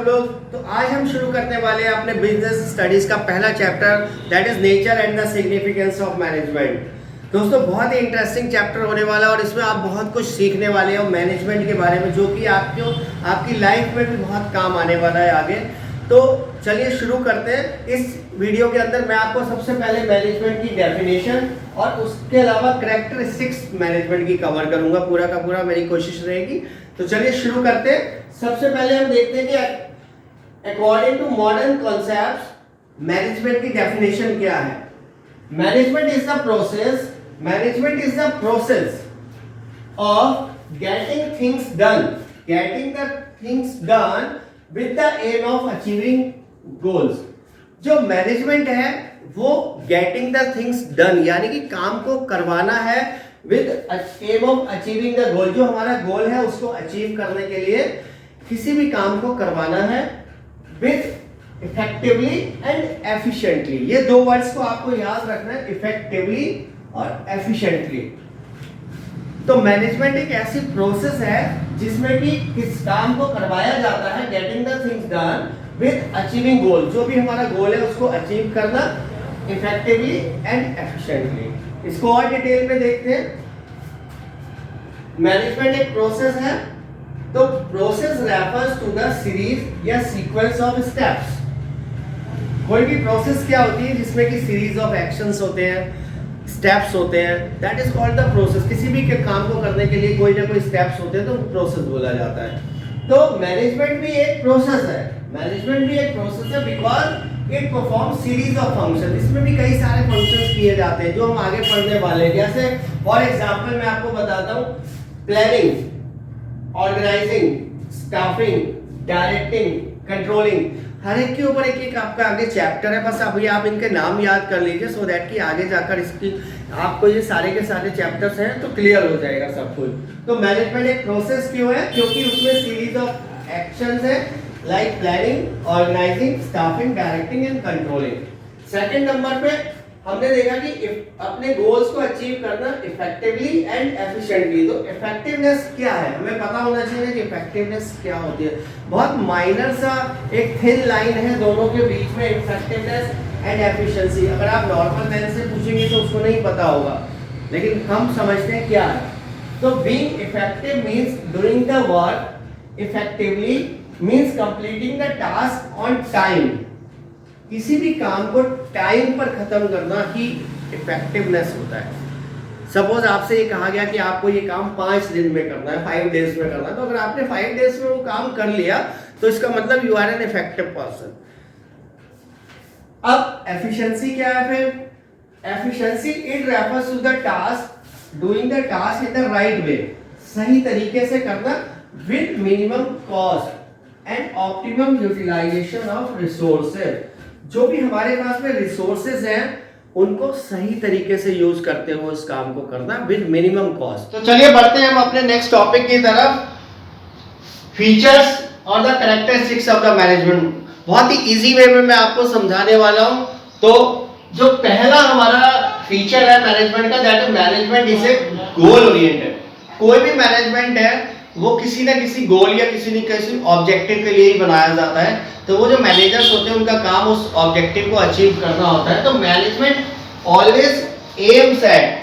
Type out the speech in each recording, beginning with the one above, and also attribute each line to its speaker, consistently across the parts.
Speaker 1: लोग। तो आज हम शुरू करने वाले हैं अपने बिजनेस स्टडीज का पहला chapter, that is nature and the significance of management. दोस्तों बहुत ही इंटरेस्टिंग चैप्टर होने वाला है और इसमें आप बहुत कुछ सीखने वाले हो मैनेजमेंट के बारे में, जो कि आपकी लाइफ में भी बहुत काम आने वाला है आगे। तो चलिए शुरू करते हैं। इस वीडियो के अंदर मैं आपको सबसे पहले मैनेजमेंट की डेफिनेशन और उसके अलावा कैरेक्टरिस्टिक्स मैनेजमेंट की कवर करूंगा, पूरा का पूरा मेरी कोशिश रहेगी। तो चलिए शुरू करते हैं। सबसे पहले हम देखते हैं कि according to modern concepts management की डेफिनेशन क्या है। Management is the process of getting things done with the aim of achieving goals। जो मैनेजमेंट है वो getting the things done यानी कि काम को करवाना है with aim of achieving the goal। जो हमारा गोल है उसको अचीव करने के लिए किसी भी काम को करवाना है with effectively and efficiently। ये दो वर्ड्स को आपको याद रखना है, effectively और efficiently। तो मैनेजमेंट एक ऐसी प्रोसेस है जिसमें कि किस काम को करवाया जाता है, getting the things done with achieving goal. जो भी हमारा गोल है उसको अचीव करना इफेक्टिवली एंड एफिशिएंटली। इसको और डिटेल में देखते हैं। मैनेजमेंट एक प्रोसेस है, तो process refers to the series या सीक्वेंस ऑफ स्टेप्स। कोई भी प्रोसेस क्या होती है जिसमें कि सीरीज ऑफ एक्शंस होते हैं, स्टेप्स होते हैं, that is called the process. किसी भी के काम को करने के लिए कोई ना कोई स्टेप्स होते हैं तो प्रोसेस बोला जाता है। तो मैनेजमेंट भी एक प्रोसेस है, because it perform series of function. इसमें भी कई सारे फंक्शंस किए जाते हैं जो हम आगे पढ़ने वाले हैं। जैसे फॉर एग्जांपल मैं आपको बताता हूँ, planning, organising, staffing, directing, controlling. हर एक के ऊपर एक एक आपका आगे चैप्टर है। बस अभी आप इनके नाम याद कर लीजिए सो दैट कि आगे जाकर इसकी आपको ये सारे के सारे चैप्टर्स हैं तो क्लियर हो जाएगा सब कुछ। तो मैनेजमेंट एक प्रोसेस क्यों है? क्योंकि उसमें सीरीज ऑफ एक्शंस है, like planning, organising, staffing, directing and controlling. Second number पे हमने देखा कि अपने गोल्स को अचीव करना इफेक्टिवली एंड एफिशिएंटली। तो इफेक्टिवनेस क्या है हमें पता होना चाहिए कि इफेक्टिवनेस क्या होती है। बहुत माइनर सा एक थिन लाइन है दोनों के बीच में, इफेक्टिवनेस एंड एफिशिएंसी। अगर आप नॉर्मल मैन से पूछेंगे तो उसको नहीं पता होगा, लेकिन हम समझते हैं क्या है। तो being effective means doing the work effectively, means completing the task on time. किसी भी काम को टाइम पर खत्म करना ही इफेक्टिवनेस होता है। सपोज आपसे ये कहा गया कि आपको ये काम 5 दिन में करना है, 5 डेज में करना है, तो अगर आपने 5 डेज में वो काम कर लिया तो इसका मतलब you are an effective person. अब एफिशिएंसी क्या है? फिर efficiency it refers to the task, doing the task in the right way, सही तरीके से करना with minimum cost and optimum utilisation of resources. जो भी हमारे पास में रिसोर्सेज हैं उनको सही तरीके से यूज करते हुए उस काम को करना विद मिनिमम कॉस्ट। तो चलिए बढ़ते हैं हम अपने नेक्स्ट टॉपिक की तरफ, फीचर्स और the characteristics of the management. बहुत ही इजी वे में मैं आपको समझाने वाला हूं। तो जो पहला हमारा फीचर है मैनेजमेंट का, that is management is A goal oriented. कोई भी मैनेजमेंट है वो किसी ना किसी गोल या किसी न किसी ऑब्जेक्टिव के लिए ही बनाया जाता है। तो वो जो मैनेजर्स होते हैं उनका काम उस ऑब्जेक्टिव को अचीव करना होता है। तो management always aims at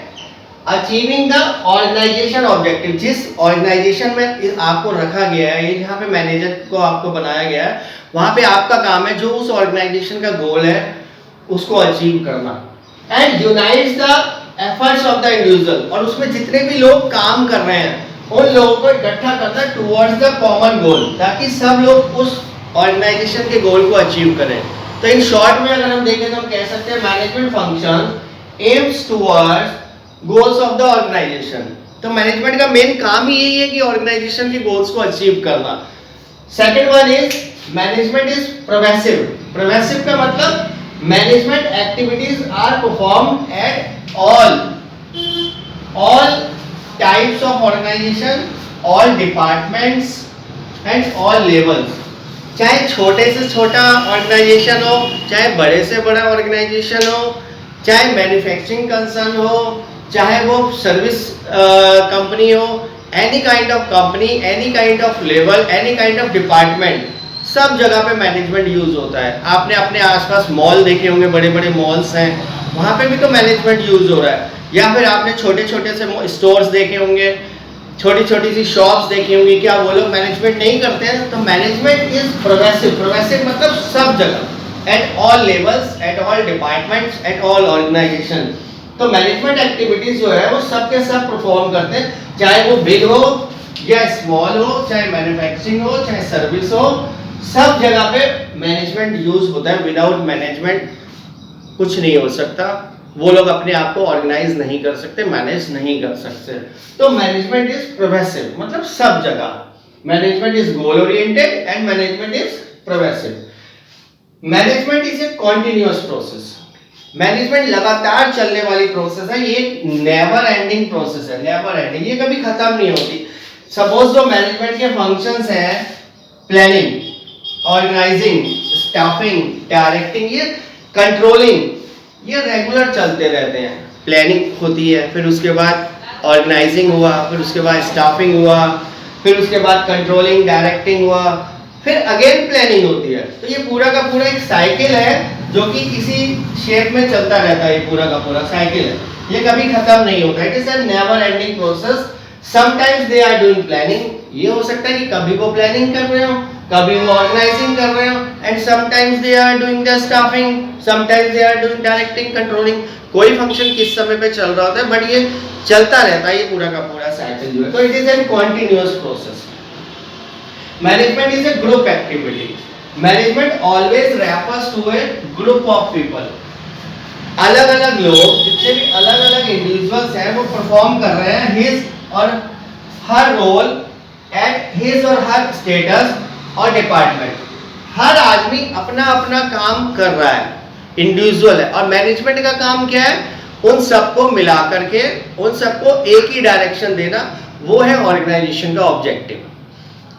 Speaker 1: achieving the organisation objective. जिस ऑर्गेनाइजेशन में आपको रखा गया है, ये जहाँ पे मैनेजर को आपको बनाया गया है, वहाँ पे आपका काम है जो उस ऑर्गेनाइजेशन का गोल है उसको अचीव करना। And unites the efforts of the individual, और उसमें जितने भी लोग काम कर रहे हैं उन लोगों को इकट्ठा करना टुवर्ड्स द कॉमन गोल, ताकि सब लोग उस ऑर्गेनाइजेशन के गोल को अचीव करें। तो इन शॉर्ट में अगर हम देखें तो हम कह सकते हैं management function aims towards goals of the organisation. तो मैनेजमेंट का मेन काम ही यही है कि ऑर्गेनाइजेशन के गोल्स को अचीव करना। Second one is management is progressive. Progressive का मतलब management activities are performed at all types of organization, all departments and all levels। चाहे छोटे से छोटा ऑर्गेनाइजेशन हो, चाहे बड़े से बड़ा ऑर्गेनाइजेशन हो, चाहे मैन्युफैक्चरिंग कंसर्न हो, चाहे वो सर्विस कंपनी हो, any kind of company, any kind of level, any kind of department, सब जगह पे मैनेजमेंट यूज होता है। आपने अपने आसपास मॉल देखे होंगे, बड़े बड़े मॉल्स हैं, वहाँ पे भी तो मैनेजमेंट यूज हो रहा है। या फिर आपने छोटे छोटे से स्टोर्स देखे होंगे, छोटी छोटी सी शॉप्स देखी होंगी, क्या वो लोग मैनेजमेंट नहीं करते हैं? तो मैनेजमेंट इज प्रोग्रेसिव। प्रोग्रेसिव मतलब सब जगह, at all levels, at all departments, at all organisation. तो मैनेजमेंट एक्टिविटीज जो है वो सब के सब परफॉर्म करते हैं, चाहे वो बिग हो या स्मॉल हो, चाहे मैन्युफैक्चरिंग हो, चाहे सर्विस हो, सब जगह पे मैनेजमेंट यूज होता है। विदाउट मैनेजमेंट कुछ नहीं हो सकता। वो लोग अपने आप को ऑर्गेनाइज नहीं कर सकते, मैनेज नहीं कर सकते। तो मैनेजमेंट इज प्रोग्रेसिव मतलब सब जगह। Management is goal oriented and management is progressive. Management is A continuous process. Management लगातार चलने वाली प्रोसेस है, ये नेवर एंडिंग प्रोसेस है, नेवर एंडिंग, ये कभी खत्म नहीं होती। सपोज जो मैनेजमेंट के फंक्शंस हैं, प्लानिंग, ऑर्गेनाइजिंग, स्टाफिंग, डायरेक्टिंग, ये कंट्रोलिंग, ये रेगुलर चलते रहते हैं। प्लानिंग होती है, फिर उसके बाद ऑर्गेनाइजिंग हुआ, फिर उसके बाद स्टाफिंग हुआ, फिर उसके बाद कंट्रोलिंग, डायरेक्टिंग हुआ, फिर अगेन प्लानिंग होती है। तो ये पूरा का पूरा एक साइकिल है जो कि किसी शेप में चलता रहता है। ये पूरा का पूरा साइकिल है, ये कभी खत्म नहीं होता। It is a never ending process. Sometimes they are doing planning, ये हो सकता है कि कभी वो प्लानिंग कर रहे हो, कभी वो ऑर्गेनाइजिंग कर रहे हो, and sometimes they are doing the staffing, sometimes they are doing directing, controlling. कोई फंक्शन किस समय पे चल रहा होता है, बट ये चलता रहता है, ये पूरा का पूरा साइकिल जो है। तो it is an continuous process. Management is a group activity. Management always refers to a group of people. अलग अलग लोग, जितने भी अलग अलग इंडिविजुअल्स हैं, वो परफॉर्म कर रहे हैं हिज और हर रोल एट हिज और हर स्टेटस और डिपार्टमेंट। हर आदमी अपना अपना काम कर रहा है, इंडिविजुअल है। और मैनेजमेंट का काम क्या है? उन सबको मिला करके उन सबको एक ही डायरेक्शन देना, वो है ऑर्गेनाइजेशन का ऑब्जेक्टिव।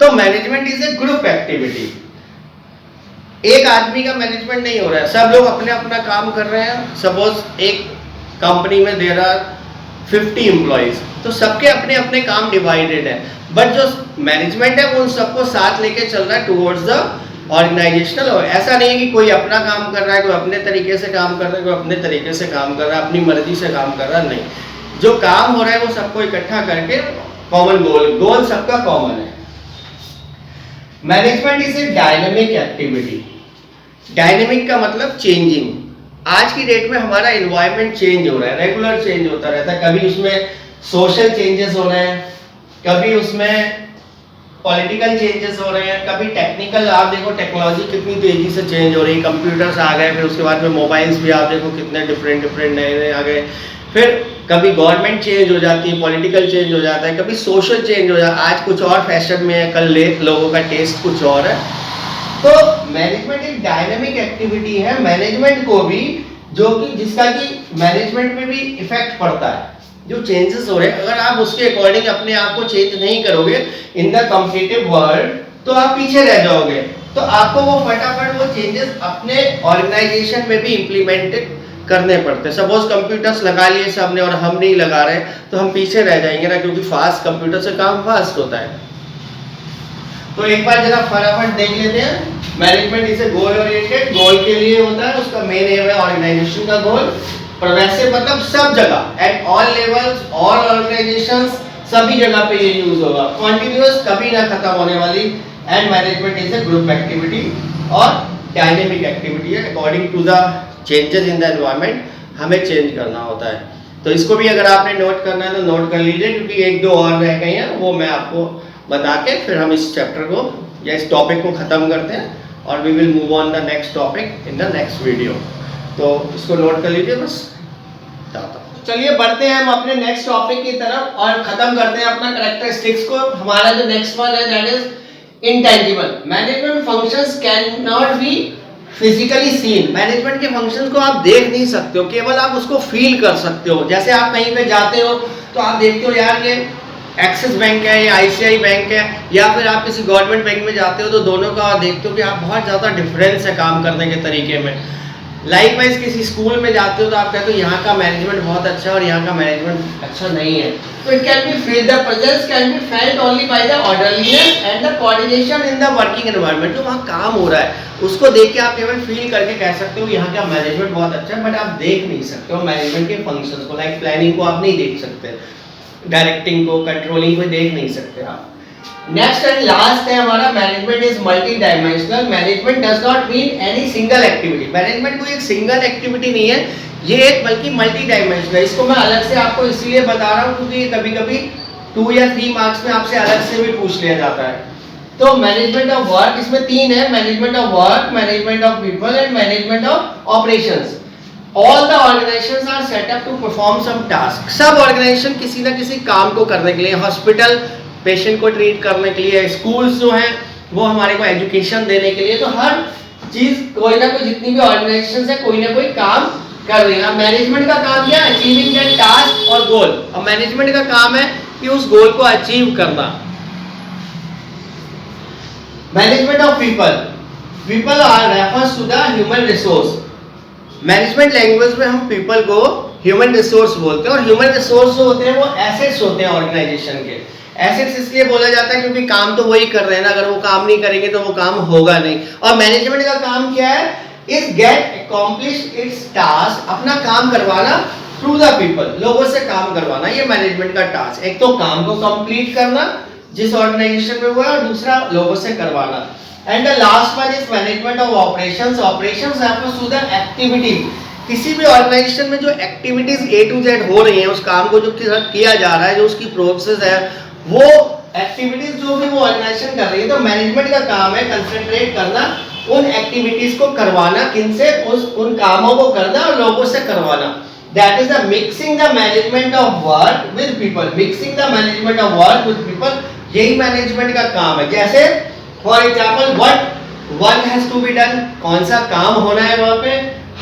Speaker 1: तो management is a group activity. एक आदमी का मैनेजमेंट नहीं हो रहा है, सब लोग अपने अपना काम कर रहे हैं। सपोज एक कंपनी में देयर आर 50 एम्प्लॉइज, तो सबके अपने अपने काम डिवाइडेड है, बट जो मैनेजमेंट है वो उन सबको साथ लेके चल रहा है टुवर्ड्स द ऑर्गेनाइजेशनल। और ऐसा नहीं है कि कोई अपना काम कर रहा है, कोई अपने तरीके से काम कर रहा है, कोई अपने तरीके से काम कर रहा है, अपनी मर्जी से काम कर रहा है, नहीं। जो काम हो रहा है वो सबको इकट्ठा करके कॉमन गोल सबका कॉमन है। Management is A dynamic activity. Dynamic का मतलब चेंजिंग। आज की डेट में हमारा एनवायरनमेंट चेंज हो रहा है, रेगुलर चेंज होता रहता है। कभी उसमें सोशल चेंजेस हो रहे हैं, कभी उसमें पॉलिटिकल चेंजेस हो रहे हैं, कभी टेक्निकल। आप देखो टेक्नोलॉजी कितनी तेजी से चेंज हो रही है, कंप्यूटर्स आ गए, फिर उसके बाद में मोबाइल्स भी आप देखो कितने डिफरेंट डिफरेंट नए नए आ गए। फिर कभी गवर्नमेंट चेंज हो जाती है, पॉलिटिकल चेंज हो जाता है, कभी सोशल चेंज हो जाता है। आज कुछ और फैशन में है, कल लोगों का टेस्ट कुछ और है। तो मैनेजमेंट एक डायनेमिक एक्टिविटी है। मैनेजमेंट को भी जो कि जिसका कि मैनेजमेंट में भी इफेक्ट पड़ता है, जो चेंजेस हो रहे हैं, अगर आप उसके अकॉर्डिंग अपने आप को चेंज नहीं करोगे इन द कॉम्पिटिटिव वर्ल्ड, तो आप पीछे रह जाओगे। तो आपको वो फटाफट वो चेंजेस अपने ऑर्गेनाइजेशन में भी इम्प्लीमेंटेड करने पड़ते हैं। सपोज कंप्यूटर्स लगा लिए सबने और हम नहीं लगा रहे, तो हम पीछे रह जाएंगे ना, क्योंकि फास्ट कंप्यूटर से काम फास्ट होता है। तो एक बार जरा फटाफट देख लेते हैं। मैनेजमेंट इसे गोल ओरिएंटेड, गोल के लिए होता है, उसका मेन एम है ऑर्गेनाइजेशन का गोल। प्रोग्रेसिव मतलब सब जगह, at all levels, all organisations, सभी जगह पे ये यूज होगा। कॉन्टिन्यूअस, कभी ना खत्म होने वाली। And management is a group activity और डायनेमिक एक्टिविटी है। According to the changes in the environment हमें चेंज करना होता है। तो इसको भी अगर आपने नोट करना है तो नोट कर लीजिए, क्योंकि एक दो और रह गए हैं, वो मैं आपको बता के फिर हम इस चैप्टर को या इस टॉपिक को ख़त्म करते हैं और we will move on the next topic in the next video. तो इसको नोट कर लीजिए बस। चलिए बढ़ते हैं हम अपने नेक्स्ट टॉपिक की तरफ और ख़त्म करते हैं अपना कैरेक्टरिस्टिक्स को। हमारा जो नेक्स्ट वन है that is intangible. Management functions can not be physically seen. Management के फंक्शंस को आप देख नहीं सकते हो, केवल आप उसको फील कर सकते हो। जैसे आप कहीं पे जाते हो तो आप देखते हो यार ये एक्सिस बैंक है या आईसीआई बैंक है, या फिर आप किसी गवर्नमेंट बैंक में जाते हो तो दोनों का देखते हो कि आप बहुत ज़्यादा डिफरेंस है काम करने के तरीके में। लाइकवाइज किसी स्कूल में जाते हो तो आप कहते हो यहाँ का मैनेजमेंट बहुत अच्छा है और यहाँ का मैनेजमेंट अच्छा नहीं है, तो it can be feel the presence can be felt only by the orderliness and the coordination in the working environment. जो वहाँ काम हो रहा है उसको देख के आप केवल फील करके कह सकते हो यहाँ का मैनेजमेंट बहुत अच्छा है, बट आप देख नहीं सकते हो मैनेजमेंट के फंक्शंस को, लाइक प्लानिंग को आप नहीं देख सकते, डायरेक्टिंग को, कंट्रोलिंग को देख नहीं सकते आप। नेक्स्ट एंड लास्ट है हमारा management is multi dimensional. Management does not mean any single activity. Management कोई एक सिंगल एक्टिविटी नहीं है, ये एक बल्कि मल्टी डायमेंशनल है। इसको मैं अलग से आपको इसलिए बता रहा हूँ क्योंकि ये कभी-कभी 2 या 3 मार्क्स में आपसे अलग से भी पूछ लिया जाता है। तो मैनेजमेंट ऑफ वर्क इसमें 3 है, management of work, management of people and management of operations. All the organizations are set up to perform some task। सब ऑर्गेनाइजेशन किसी ना किसी काम को करने के लिए, हॉस्पिटल पेशेंट को ट्रीट करने के लिए, स्कूल्स जो हैं वो हमारे को एजुकेशन देने के लिए, तो हर चीज कोई ना कोई, जितनी भी ऑर्गेनाइजेशन है कोई ना कोई काम कर रही है। मैनेजमेंट का काम क्या है? अचीविंग दैट टास्क और गोल। और मैनेजमेंट का काम है कि उस गोल को अचीव करना। Management of people, people are refers to the human resource. Management language में हम पीपल को ह्यूमन रिसोर्स बोलते हैं, और ह्यूमन रिसोर्स जो होते हैं वो एसेट्स होते हैं ऑर्गेनाइजेशन के। एसेट्स इसलिए बोला जाता है क्योंकि काम तो वही कर रहे हैं ना, अगर वो काम नहीं करेंगे तो वो काम होगा नहीं। और मैनेजमेंट का काम क्या है? Is get accomplish it's task, अपना काम करवाना थ्रू द पीपल, लोगों से काम करवाना, ये मैनेजमेंट का टास्क। एक तो काम को कंप्लीट करना जिस ऑर्गेनाइजेशन में हुआ है, और दूसरा लोगों से करवाना। And the last one is management of operations. Operations refers to the activity. किसी भी ऑर्गेनाइजेशन में जो एक्टिविटीज A to Z हो रही हैं, उस काम को जो किया जा रहा है, जो उसकी प्रोसेस है, वो एक्टिविटीज जो भी वो ऑर्गेनाइजेशन कर रही है, तो मैनेजमेंट का काम है कंसंट्रेट करना उन एक्टिविटीज को करवाना, किनसे? उन कामों को करना और लोगों से करवाना। That is the mixing the management of work with people. Mixing the management of work with people, यही मैनेजमेंट का काम है। जैसे for example, what work has to be done, कौन सा काम होना है वहां पे,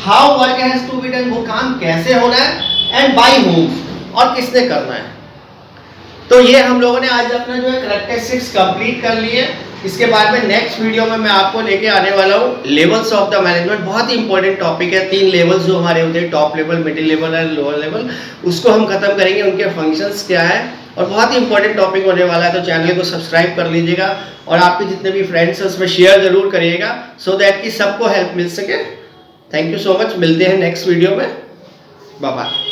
Speaker 1: how work has to be done, वो काम कैसे होना है, एंड बाय हूम, और किसने करना है। तो ये हम लोगों ने आज अपना जो है कैरेक्टरिस्टिक्स कंप्लीट कर लिए। इसके बाद में नेक्स्ट वीडियो में मैं आपको लेके आने वाला हूँ लेवल्स ऑफ द मैनेजमेंट। बहुत ही इंपॉर्टेंट टॉपिक है, 3 लेवल्स जो हमारे होते हैं, टॉप लेवल, मिडिल लेवल और लोअर लेवल, उसको हम खत्म करेंगे, उनके फंक्शंस क्या है, और बहुत ही इंपॉर्टेंट टॉपिक होने वाला है। तो चैनल को सब्सक्राइब कर लीजिएगा और आपके जितने भी फ्रेंड्स हैं उसमें शेयर जरूर करिएगा, सो दैट कि सबको हेल्प मिल सके। थैंक यू सो मच, मिलते हैं नेक्स्ट वीडियो में, बाय बाय।